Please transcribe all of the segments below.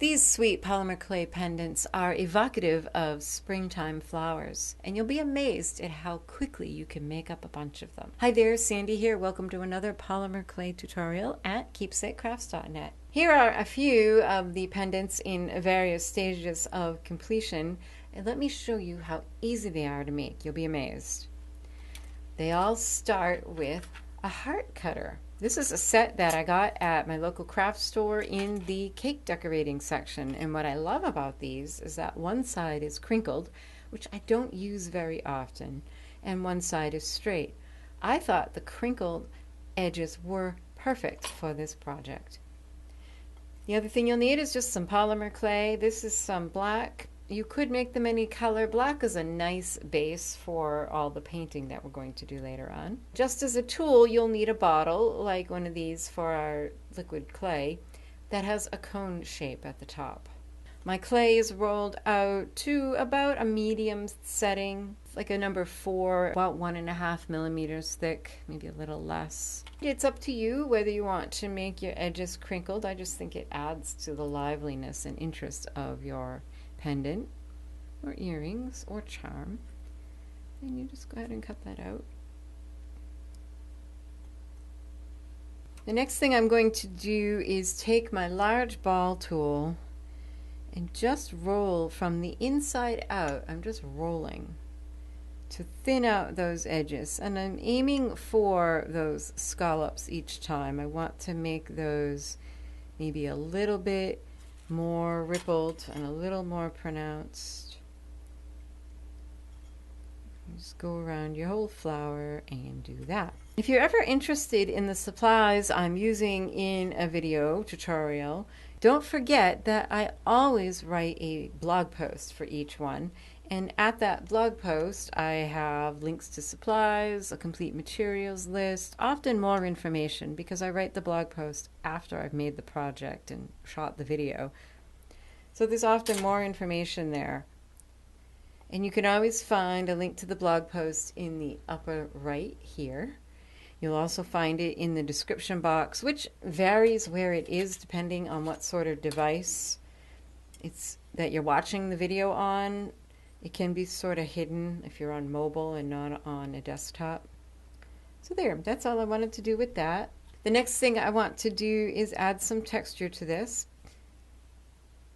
These sweet polymer clay pendants are evocative of springtime flowers, and you'll be amazed at how quickly you can make up a bunch of them. Hi there, Sandy here. Welcome to another polymer clay tutorial at keepsakecrafts.net. Here are a few of the pendants in various stages of completion, and let me show you how easy they are to make. You'll be amazed. They all start with a heart cutter. This is a set that I got at my local craft store in the cake decorating section. And what I love about these is that one side is crinkled, which I don't use very often, and one side is straight. I thought the crinkled edges were perfect for this project. The other thing you'll need is just some polymer clay. This is some black. You could make them any color. Black is a nice base for all the painting that we're going to do later on. Just as a tool, you'll need a bottle, like one of these for our liquid clay, that has a cone shape at the top. My clay is rolled out to about a medium setting, like a number 4, about 1.5 millimeters thick, maybe a little less. It's up to you whether you want to make your edges crinkled. I just think it adds to the liveliness and interest of your pendant or earrings or charm, and you just go ahead and cut that out. The next thing I'm going to do is take my large ball tool and just roll from the inside out. I'm just rolling to thin out those edges, and I'm aiming for those scallops each time. I want to make those maybe a little bit more rippled and a little more pronounced. Just go around your whole flower and do that. If you're ever interested in the supplies I'm using in a video tutorial, don't forget that I always write a blog post for each one, and at that blog post I have links to supplies, a complete materials list, often more information because I write the blog post after I've made the project and shot the video. So there's often more information there. And you can always find a link to the blog post in the upper right here. You'll also find it in the description box, which varies where it is depending on what sort of device it's that you're watching the video on. It can be sort of hidden if you're on mobile and not on a desktop. So there, that's all I wanted to do with that. The next thing I want to do is add some texture to this.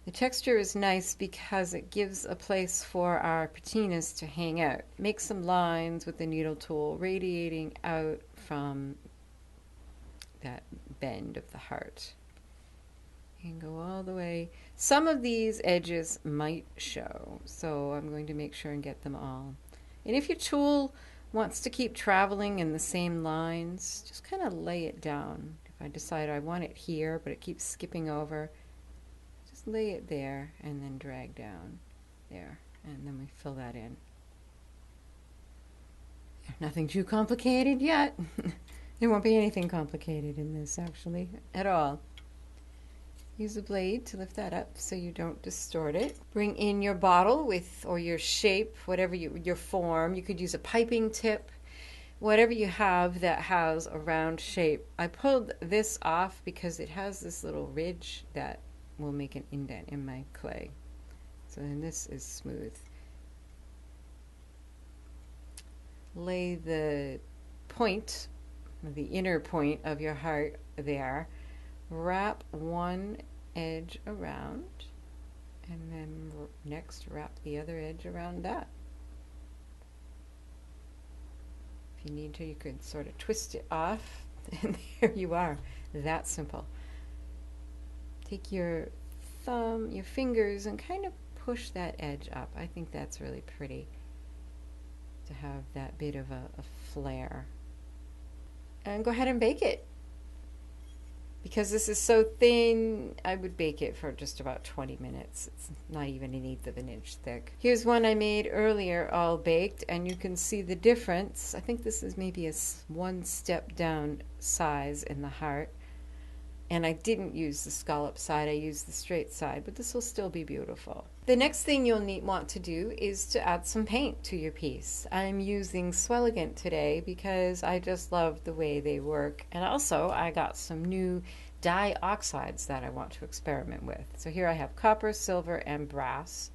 The texture is nice because it gives a place for our patinas to hang out. Make some lines with the needle tool radiating out from that bend of the heart. And go all the way. Some of these edges might show, so I'm going to make sure and get them all. And if your tool wants to keep traveling in the same lines, just kind of lay it down. If I decide I want it here, but it keeps skipping over, just lay it there and then drag down there, and then we fill that in. Nothing too complicated yet. There won't be anything complicated in this actually at all. Use a blade to lift that up so you don't distort it. Bring in your bottle with, or your shape, whatever your form. You could use a piping tip, whatever you have that has a round shape. I pulled this off because it has this little ridge that will make an indent in my clay. So then this is smooth. Lay the point, the inner point of your heart there. Wrap one edge around, and then next wrap the other edge around that. If you need to, you could sort of twist it off, and there you are. That simple. Take your thumb, your fingers, and kind of push that edge up. I think that's really pretty to have that bit of a flare. And go ahead and bake it. Because this is so thin, I would bake it for just about 20 minutes. It's not even an 1/8 of an inch thick. Here's one I made earlier, all baked, and you can see the difference. I think this is maybe a 1 step down size in the heart. And I didn't use the scallop side, I used the straight side, but this will still be beautiful. The next thing you'll want to do is to add some paint to your piece. I'm using Swelligant today because I just love the way they work. And also I got some new dye oxides that I want to experiment with. So here I have copper, silver, and brass.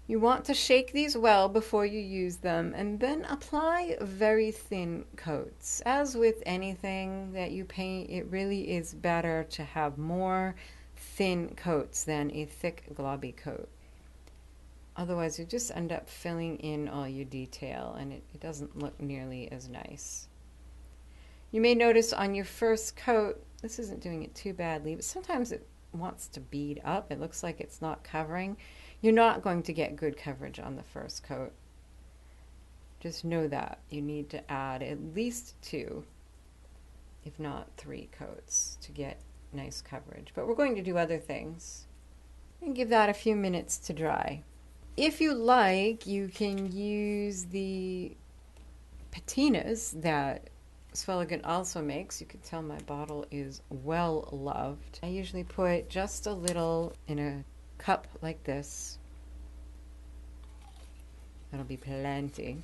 You want to shake these well before you use them and then apply very thin coats. As with anything that you paint, it really is better to have more thin coats than a thick globby coat. Otherwise you just end up filling in all your detail and it doesn't look nearly as nice. You may notice on your first coat, this isn't doing it too badly, but sometimes it wants to bead up. It looks like it's not covering. You're not going to get good coverage on the first coat. Just know that. You need to add at least 2, if not 3 coats to get nice coverage. But we're going to do other things. And give that a few minutes to dry. If you like, you can use the patinas that Swelligent also makes. You can tell my bottle is well loved. I usually put just a little in a cup like this. That'll be plenty.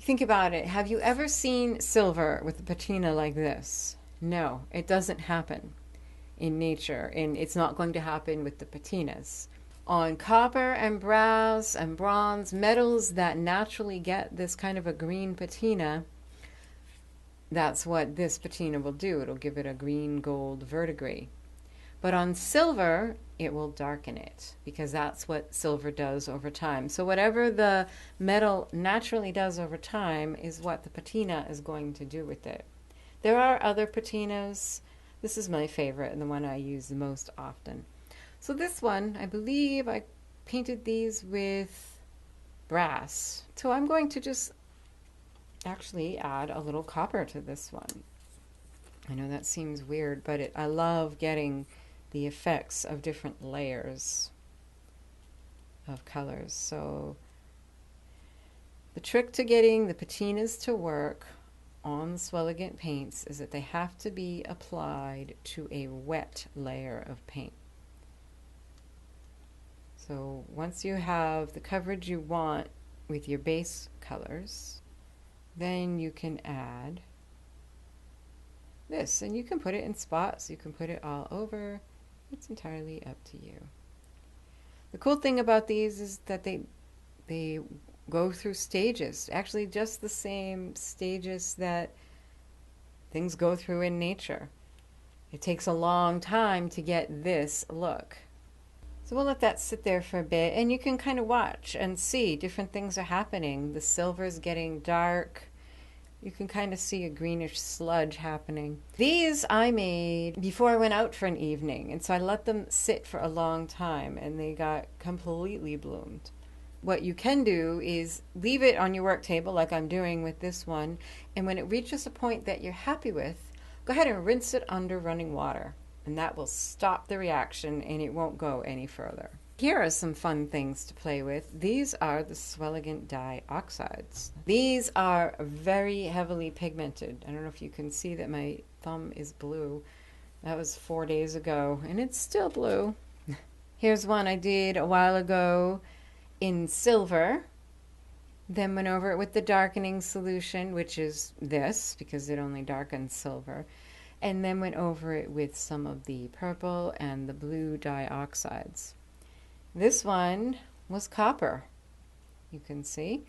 Think about it. Have you ever seen silver with a patina like this? No, it doesn't happen in nature, and it's not going to happen with the patinas. On copper and brass and bronze, metals that naturally get this kind of a green patina, that's what this patina will do. It'll give it a green gold verdigris. But on silver, it will darken it because that's what silver does over time. So whatever the metal naturally does over time is what the patina is going to do with it. There are other patinas. This is my favorite and the one I use the most often. So this one, I believe I painted these with brass. So I'm going to just actually add a little copper to this one. I know that seems weird, but I love getting the effects of different layers of colors. So the trick to getting the patinas to work on the Swelligent paints is that they have to be applied to a wet layer of paint. So once you have the coverage you want with your base colors, then you can add this, and you can put it in spots, you can put it all over. It's entirely up to you. The cool thing about these is that they go through stages, actually just the same stages that things go through in nature. It takes a long time to get this look. So we'll let that sit there for a bit, and you can kind of watch and see different things are happening. The silver's getting dark. You can kind of see a greenish sludge happening. These I made before I went out for an evening, and so I let them sit for a long time, and they got completely bloomed. What you can do is leave it on your work table like I'm doing with this one, and when it reaches a point that you're happy with, go ahead and rinse it under running water, and that will stop the reaction and it won't go any further. Here are some fun things to play with. These are the Swelligent dye oxides. These are very heavily pigmented. I don't know if you can see that my thumb is blue. That was 4 days ago, and it's still blue. Here's one I did a while ago in silver. Then went over it with the darkening solution, which is this, because it only darkens silver. And then went over it with some of the purple and the blue dye oxides. This one was copper, you can see,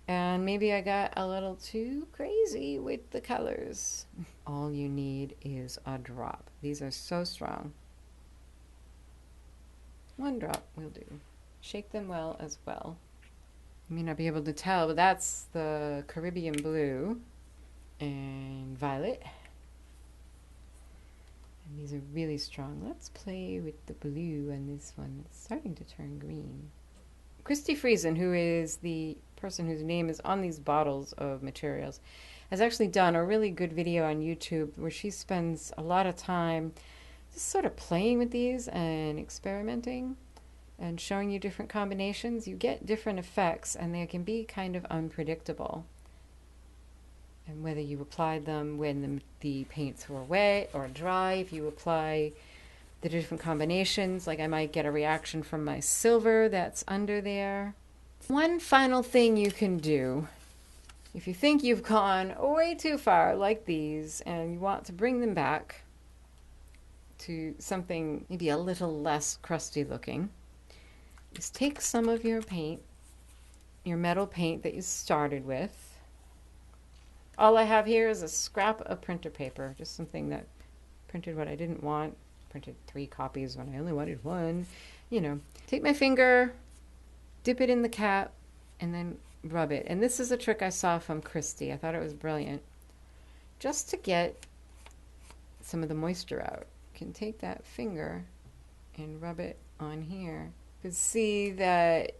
and maybe I got a little too crazy with the colors. All you need is a drop. These are so strong. 1 drop will do. Shake them well as well. You may not be able to tell, but that's the Caribbean blue and violet. These are really strong. Let's play with the blue on this one. It's starting to turn green. Christy Friesen, who is the person whose name is on these bottles of materials, has actually done a really good video on YouTube where she spends a lot of time just sort of playing with these and experimenting and showing you different combinations. You get different effects, and they can be kind of unpredictable. And whether you applied them when the paints were wet or dry, if you apply the different combinations, like I might get a reaction from my silver that's under there. One final thing you can do, if you think you've gone way too far like these and you want to bring them back to something maybe a little less crusty looking is take some of your paint, your metal paint that you started with. All I have here is a scrap of printer paper, just something that printed what I didn't want. Printed 3 copies when I only wanted 1. You know, take my finger, dip it in the cap, and then rub it. And this is a trick I saw from Christy. I thought it was brilliant. Just to get some of the moisture out. You can take that finger and rub it on here. You can see that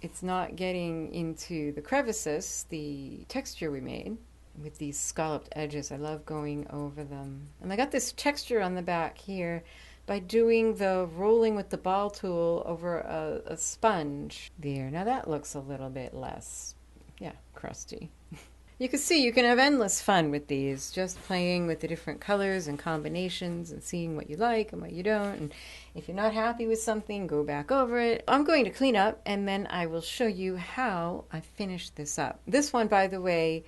it's not getting into the crevices, the texture we made with these scalloped edges. I love going over them. And I got this texture on the back here by doing the rolling with the ball tool over a sponge. There, now that looks a little bit less, yeah, crusty. You can see you can have endless fun with these, just playing with the different colors and combinations and seeing what you like and what you don't. And if you're not happy with something, go back over it. I'm going to clean up and then I will show you how I finished this up. This one, by the way,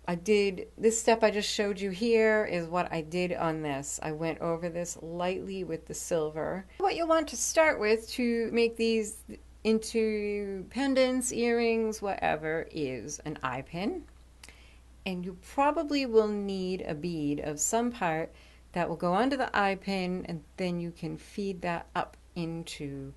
this step I just showed you here is what I did on this. I went over this lightly with the silver. What you'll want to start with to make these into pendants, earrings, whatever, is an eye pin. And you probably will need a bead of some part that will go onto the eye pin, and then you can feed that up into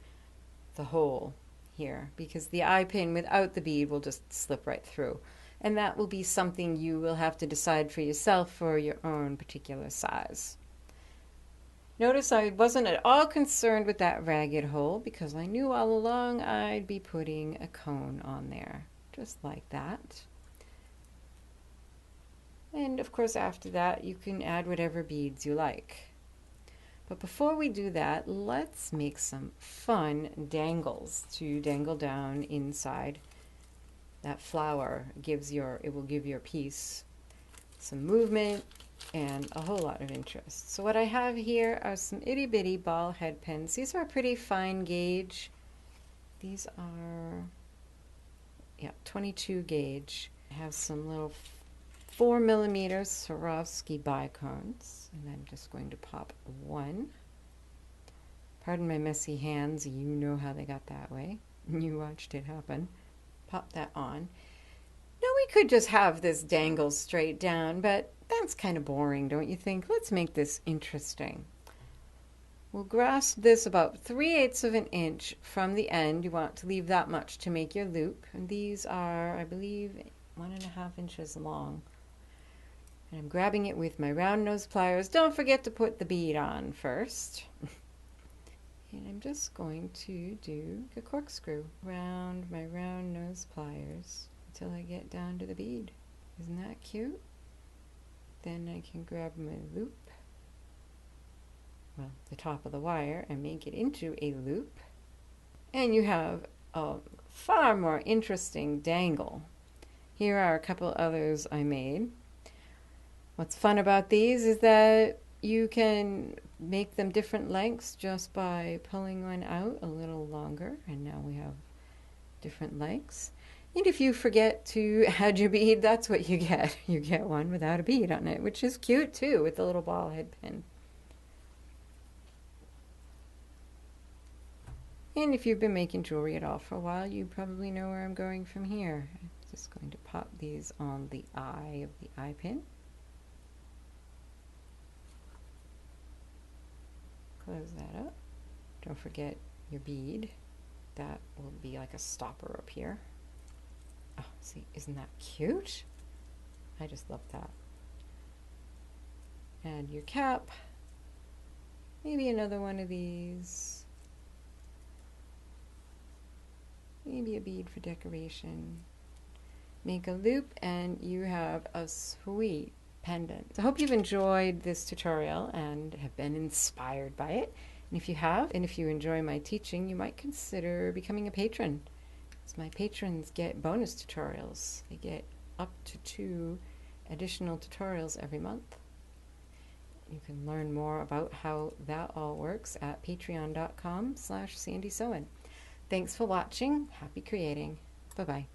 the hole here, because the eye pin without the bead will just slip right through. And that will be something you will have to decide for yourself for your own particular size. Notice I wasn't at all concerned with that ragged hole because I knew all along I'd be putting a cone on there, just like that. And of course after that you can add whatever beads you like. But before we do that, let's make some fun dangles to dangle down inside that flower. It will give your piece some movement and a whole lot of interest. So what I have here are some itty bitty ball head pins. These are pretty fine gauge. These are 22 gauge. I have some little 4mm Swarovski bicones, and I'm just going to pop one. Pardon my messy hands, you know how they got that way. You watched it happen. Pop that on. Now we could just have this dangle straight down, but that's kind of boring, don't you think? Let's make this interesting. We'll grasp this about 3/8 of an inch from the end. You want to leave that much to make your loop. And these are, I believe, 1.5 inches long. And I'm grabbing it with my round nose pliers. Don't forget to put the bead on first. And I'm just going to do a corkscrew around my round nose pliers until I get down to the bead. Isn't that cute? Then I can grab my loop, well, the top of the wire, and make it into a loop. And you have a far more interesting dangle. Here are a couple others I made. What's fun about these is that you can make them different lengths just by pulling one out a little longer, and now we have different lengths. And if you forget to add your bead, that's what you get. You get one without a bead on it, which is cute too, with the little ball head pin. And if you've been making jewelry at all for a while, you probably know where I'm going from here. I'm just going to pop these on the eye of the eye pin. Close that up. Don't forget your bead. That will be like a stopper up here. Oh, see, isn't that cute? I just love that. And your cap. Maybe another one of these. Maybe a bead for decoration. Make a loop and you have a sweet pendant. So I hope you've enjoyed this tutorial and have been inspired by it. And if you have, and if you enjoy my teaching, you might consider becoming a patron. My patrons get bonus tutorials. They get up to 2 additional tutorials every month. You can learn more about how that all works at patreon.com/SandySewen. Thanks for watching. Happy creating. Bye-bye.